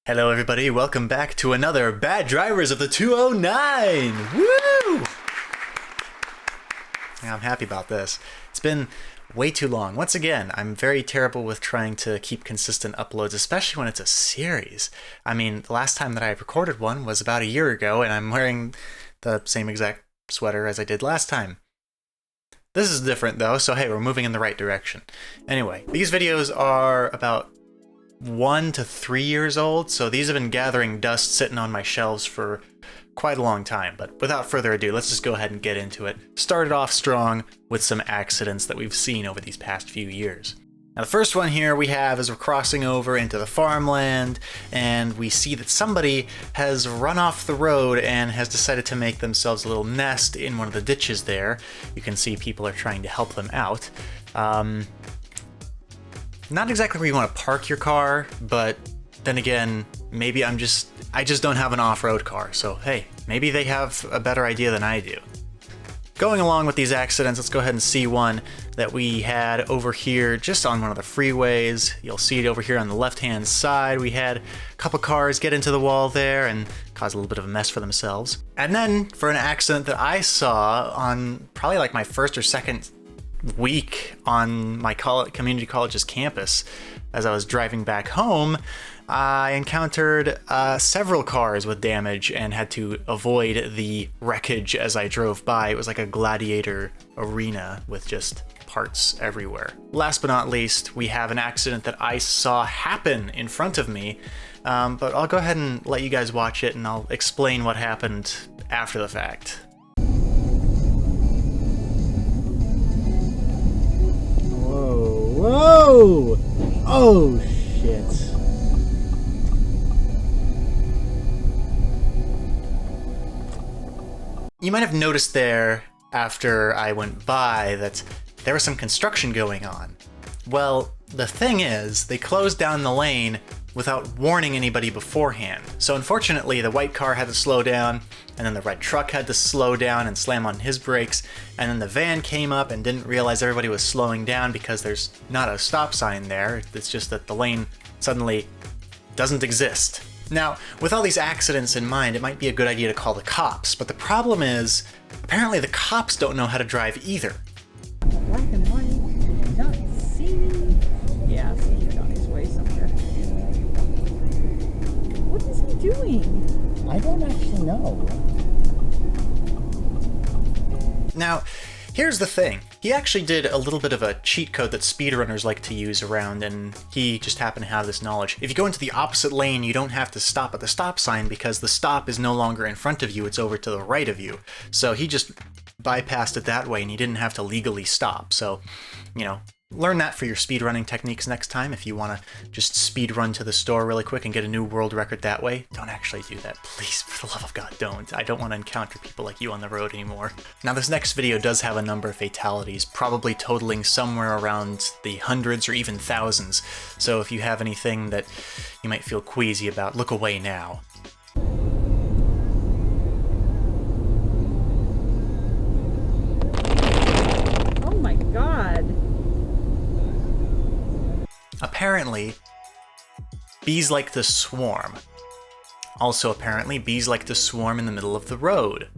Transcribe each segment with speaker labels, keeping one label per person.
Speaker 1: Hello everybody, welcome back to another Bad Drivers of the 209! Woo! Yeah, I'm happy about this. It's been way too long. Once again, I'm very terrible with trying to keep consistent uploads, especially when it's a series. I mean, the last time that I recorded one was about a year ago, and I'm wearing the same exact sweater as I did last time. This is different though, so hey, we're moving in the right direction. Anyway, these videos are about 1 to 3 years old, so these have been gathering dust sitting on my shelves for quite a long time. But without further ado, let's just go ahead and get into it. Started off strong with some accidents that we've seen over these past few years. Now the first one here we have is we're crossing over into the farmland, and we see that somebody has run off the road and has decided to make themselves a little nest in one of the ditches there. You can see people are trying to help them out. Not exactly where you want to park your car, but then again, maybe I just don't have an off-road car, so hey, maybe they have a better idea than I do. Going along with these accidents, let's go ahead and see one that we had over here just on one of the freeways. You'll see it over here on the left-hand side. We had a couple cars get into the wall there and cause a little bit of a mess for themselves. And then for an accident that I saw on probably like my first or second week on my community college's campus, as I was driving back home, I encountered several cars with damage and had to avoid the wreckage as I drove by. It was like a gladiator arena with just parts everywhere. Last but not least, we have an accident that I saw happen in front of me, but I'll go ahead and let you guys watch it and I'll explain what happened after the fact.
Speaker 2: Whoa! Oh, shit.
Speaker 1: You might have noticed there, after I went by, that there was some construction going on. Well, the thing is, they closed down the lane without warning anybody beforehand. So unfortunately, the white car had to slow down, and then the red truck had to slow down and slam on his brakes, and then the van came up and didn't realize everybody was slowing down because there's not a stop sign there. It's just that the lane suddenly doesn't exist. Now, with all these accidents in mind, it might be a good idea to call the cops, but the problem is, apparently the cops don't know how to drive either.
Speaker 2: Black and white, not seen. Yeah, I've seen it on his way somewhere. What is he doing? I don't actually know.
Speaker 1: Now, here's the thing. He actually did a little bit of a cheat code that speedrunners like to use around, and he just happened to have this knowledge. If you go into the opposite lane, you don't have to stop at the stop sign because the stop is no longer in front of you, it's over to the right of you. So he just bypassed it that way and he didn't have to legally stop. So, you know, learn that for your speedrunning techniques next time. If you want to just speed run to the store really quick and get a new world record that way, don't actually do that. Please, for the love of God, don't. I don't want to encounter people like you on the road anymore. Now, this next video does have a number of fatalities, probably totaling somewhere around the hundreds or even thousands. So if you have anything that you might feel queasy about, look away now.
Speaker 2: Oh my god.
Speaker 1: Apparently, bees like to swarm. Also, apparently, bees like to swarm in the middle of the road.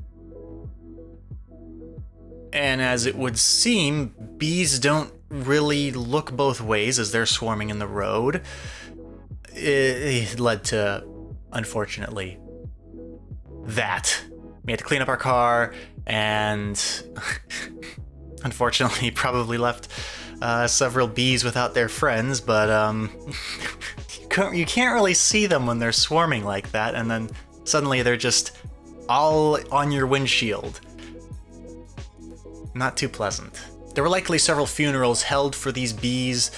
Speaker 1: And as it would seem, bees don't really look both ways as they're swarming in the road. It led to, unfortunately, that. We had to clean up our car, and unfortunately, probably left several bees without their friends, but you can't really see them when they're swarming like that, and then suddenly they're just all on your windshield. Not too pleasant. There were likely several funerals held for these bees,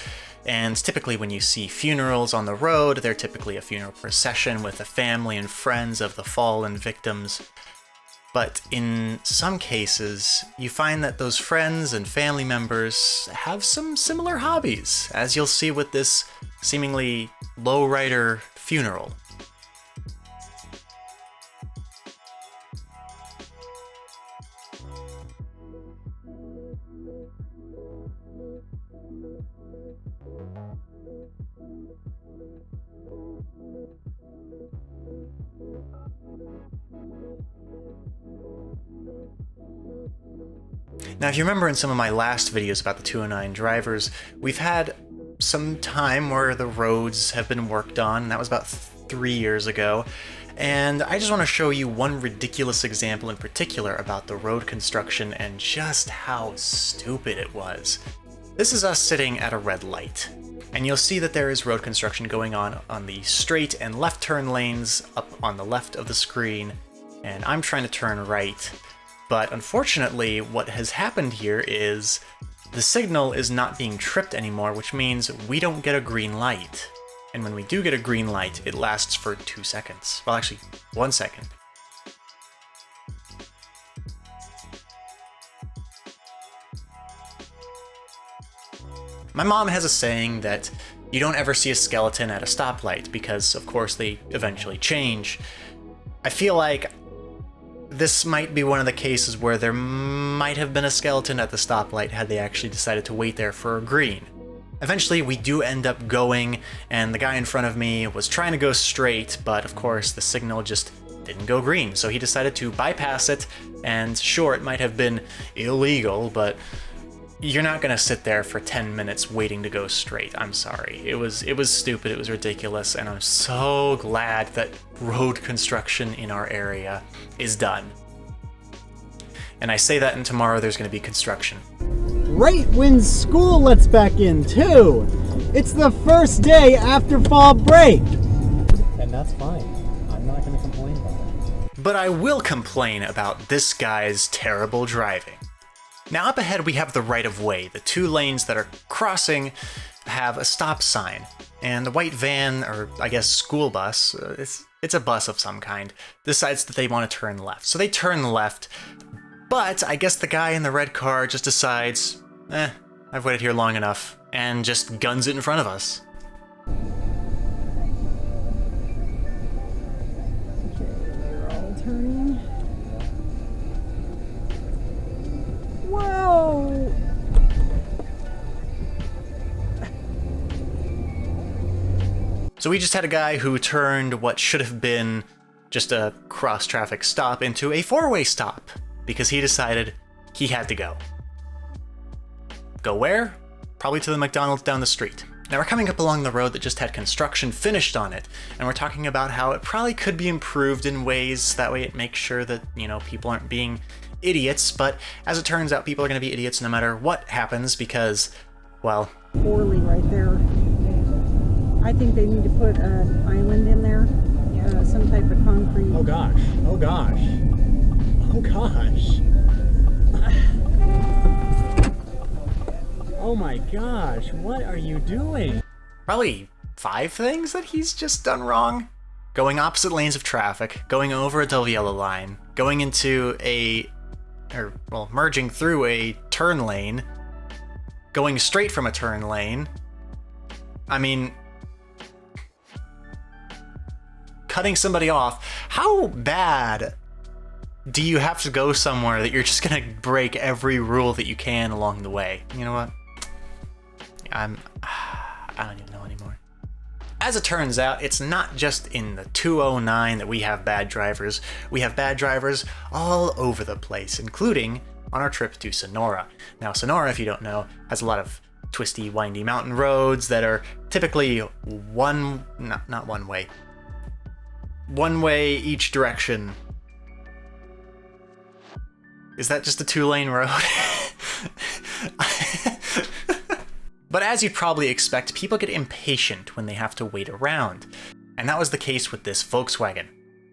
Speaker 1: and typically when you see funerals on the road, they're typically a funeral procession with the family and friends of the fallen victims. But in some cases, you find that those friends and family members have some similar hobbies, as you'll see with this seemingly lowrider funeral. Now, if you remember in some of my last videos about the 209 drivers, we've had some time where the roads have been worked on, and that was about 3 years ago. And I just want to show you one ridiculous example in particular about the road construction and just how stupid it was. This is us sitting at a red light, and you'll see that there is road construction going on the straight and left turn lanes up on the left of the screen, and I'm trying to turn right. But unfortunately, what has happened here is the signal is not being tripped anymore, which means we don't get a green light. And when we do get a green light, it lasts for 2 seconds. Well, actually, 1 second. My mom has a saying that you don't ever see a skeleton at a stoplight because, of course, they eventually change. I feel like this might be one of the cases where there might have been a skeleton at the stoplight had they actually decided to wait there for a green. Eventually, we do end up going, and the guy in front of me was trying to go straight, but of course the signal just didn't go green, so he decided to bypass it, and sure, it might have been illegal, but you're not gonna sit there for 10 minutes waiting to go straight. I'm sorry. It was stupid, it was ridiculous, and I'm so glad that road construction in our area is done. And I say that, and tomorrow there's gonna be construction.
Speaker 3: Right when school lets back in, too! It's the first day after fall break! And that's fine. I'm not gonna complain about it.
Speaker 1: But I will complain about this guy's terrible driving. Now up ahead we have the right-of-way. The 2 lanes that are crossing have a stop sign, and the white van, or I guess school bus, it's a bus of some kind, decides that they want to turn left. So they turn left, but I guess the guy in the red car just decides, I've waited here long enough, and just guns it in front of us.
Speaker 2: They're all turning. Whoa!
Speaker 1: So we just had a guy who turned what should have been just a cross-traffic stop into a 4-way stop, because he decided he had to go. Go where? Probably to the McDonald's down the street. Now we're coming up along the road that just had construction finished on it, and we're talking about how it probably could be improved in ways that way it makes sure that, people aren't being idiots, but as it turns out, people are going to be idiots no matter what happens because, well...
Speaker 2: Poorly right there. I think they need to put an island in there, some type of concrete.
Speaker 3: Oh gosh. Oh gosh. Oh gosh. Oh my gosh, what are you doing?
Speaker 1: Probably 5 things that he's just done wrong. Going opposite lanes of traffic, going over a double yellow line, going into merging through a turn lane, going straight from a turn lane. I mean, cutting somebody off. How bad do you have to go somewhere that you're just gonna break every rule that you can along the way? You know what? I don't even know anymore. As it turns out, it's not just in the 209 that we have bad drivers. We have bad drivers all over the place, including on our trip to Sonora. Now, Sonora, if you don't know, has a lot of twisty, windy mountain roads that are typically one way each direction. Is that just a 2-lane road? But as you'd probably expect, people get impatient when they have to wait around. And that was the case with this Volkswagen.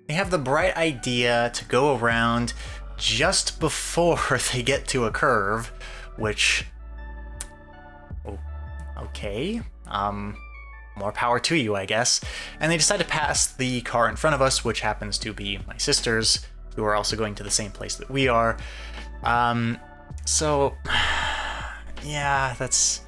Speaker 1: They have the bright idea to go around just before they get to a curve, which... Oh, okay. More power to you, I guess. And they decide to pass the car in front of us, which happens to be my sisters, who are also going to the same place that we are. So, yeah, it's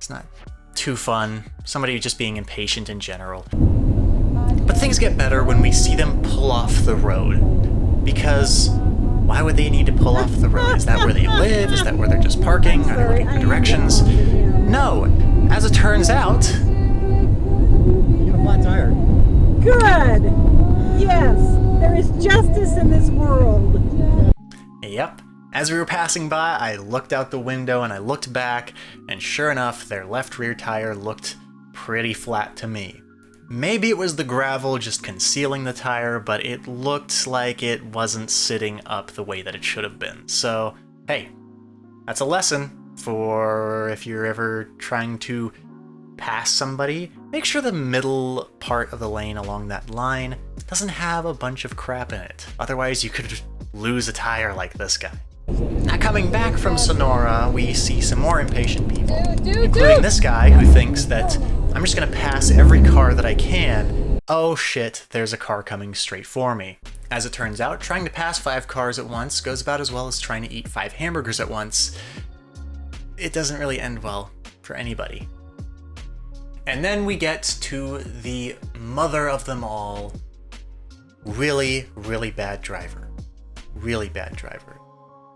Speaker 1: not too fun. Somebody just being impatient in general. But things get better when we see them pull off the road. Because why would they need to pull off the road? Is that where they live? Is that where they're just parking? Are they looking for directions? No. As it turns out...
Speaker 3: You got a flat tire.
Speaker 2: Good! Yes! There is justice in this world!
Speaker 1: Yep. As we were passing by, I looked out the window and I looked back, and sure enough, their left rear tire looked pretty flat to me. Maybe it was the gravel just concealing the tire, but it looked like it wasn't sitting up the way that it should have been. So, hey, that's a lesson for if you're ever trying to pass somebody. Make sure the middle part of the lane along that line doesn't have a bunch of crap in it. Otherwise, you could lose a tire like this guy. Now, coming back from Sonora, we see some more impatient people, including this guy who thinks that I'm just gonna pass every car that I can. Oh shit, there's a car coming straight for me. As it turns out, trying to pass 5 cars at once goes about as well as trying to eat 5 hamburgers at once. It doesn't really end well for anybody. And then we get to the mother of them all. Really, really bad driver. Really bad driver.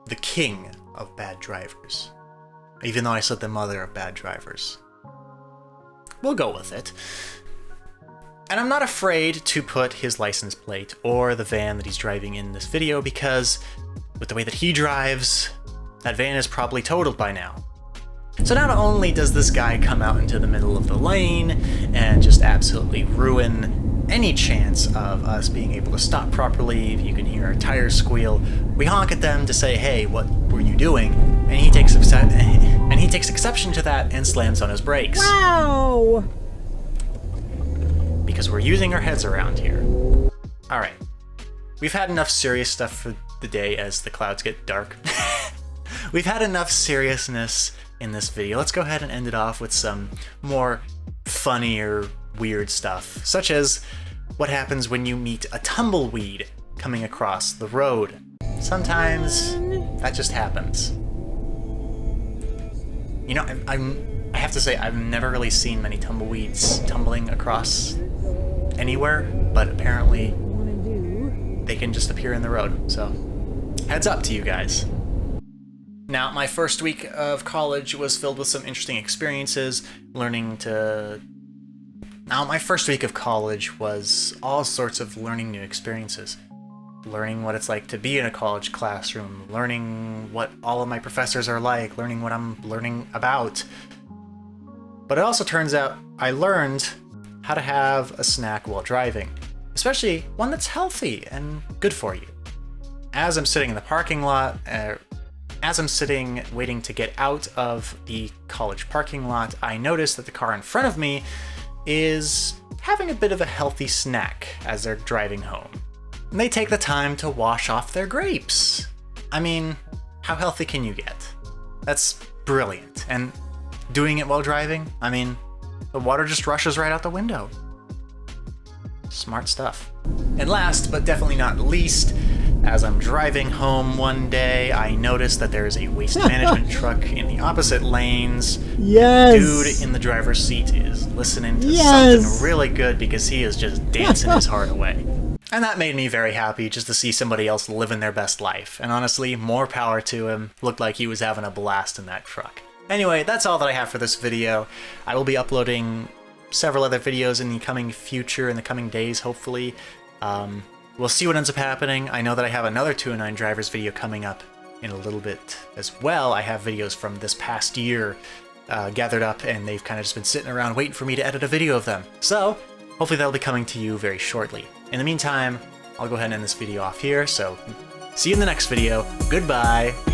Speaker 1: The king of bad drivers. Even though I said the mother of bad drivers. We'll go with it. And I'm not afraid to put his license plate or the van that he's driving in this video because with the way that he drives, that van is probably totaled by now. So not only does this guy come out into the middle of the lane and just absolutely ruin any chance of us being able to stop properly, you can hear our tires squeal, we honk at them to say, hey, what were you doing? And he takes exception to that and slams on his brakes.
Speaker 2: Wow!
Speaker 1: Because we're using our heads around here. Alright. We've had enough serious stuff for the day as the clouds get dark. We've had enough seriousness in this video. Let's go ahead and end it off with some more funnier, weird stuff, such as what happens when you meet a tumbleweed coming across the road. Sometimes that just happens. You know, I have to say, I've never really seen many tumbleweeds tumbling across anywhere, but apparently they can just appear in the road, so heads up to you guys. Now, my first week of college was filled with some interesting experiences, my first week of college was all sorts of learning new experiences. Learning what it's like to be in a college classroom, learning what all of my professors are like, learning what I'm learning about. But it also turns out I learned how to have a snack while driving, especially one that's healthy and good for you. As I'm sitting in the parking lot, as I'm sitting waiting to get out of the college parking lot, I notice that the car in front of me is having a bit of a healthy snack as they're driving home. And they take the time to wash off their grapes. I mean, how healthy can you get? That's brilliant. And doing it while driving, I mean, the water just rushes right out the window. Smart stuff. And last, but definitely not least, as I'm driving home one day, I noticed that there is a waste management truck in the opposite lanes.
Speaker 3: Yes!
Speaker 1: Dude in the driver's seat is listening to something really good because he is just dancing his heart away. And that made me very happy just to see somebody else living their best life. And honestly, more power to him. Looked like he was having a blast in that truck. Anyway, that's all that I have for this video. I will be uploading several other videos in the coming future, in the coming days, hopefully. We'll see what ends up happening. I know that I have another 209 Drivers video coming up in a little bit as well. I have videos from this past year gathered up, and they've kind of just been sitting around waiting for me to edit a video of them. So, hopefully that'll be coming to you very shortly. In the meantime, I'll go ahead and end this video off here, so see you in the next video. Goodbye!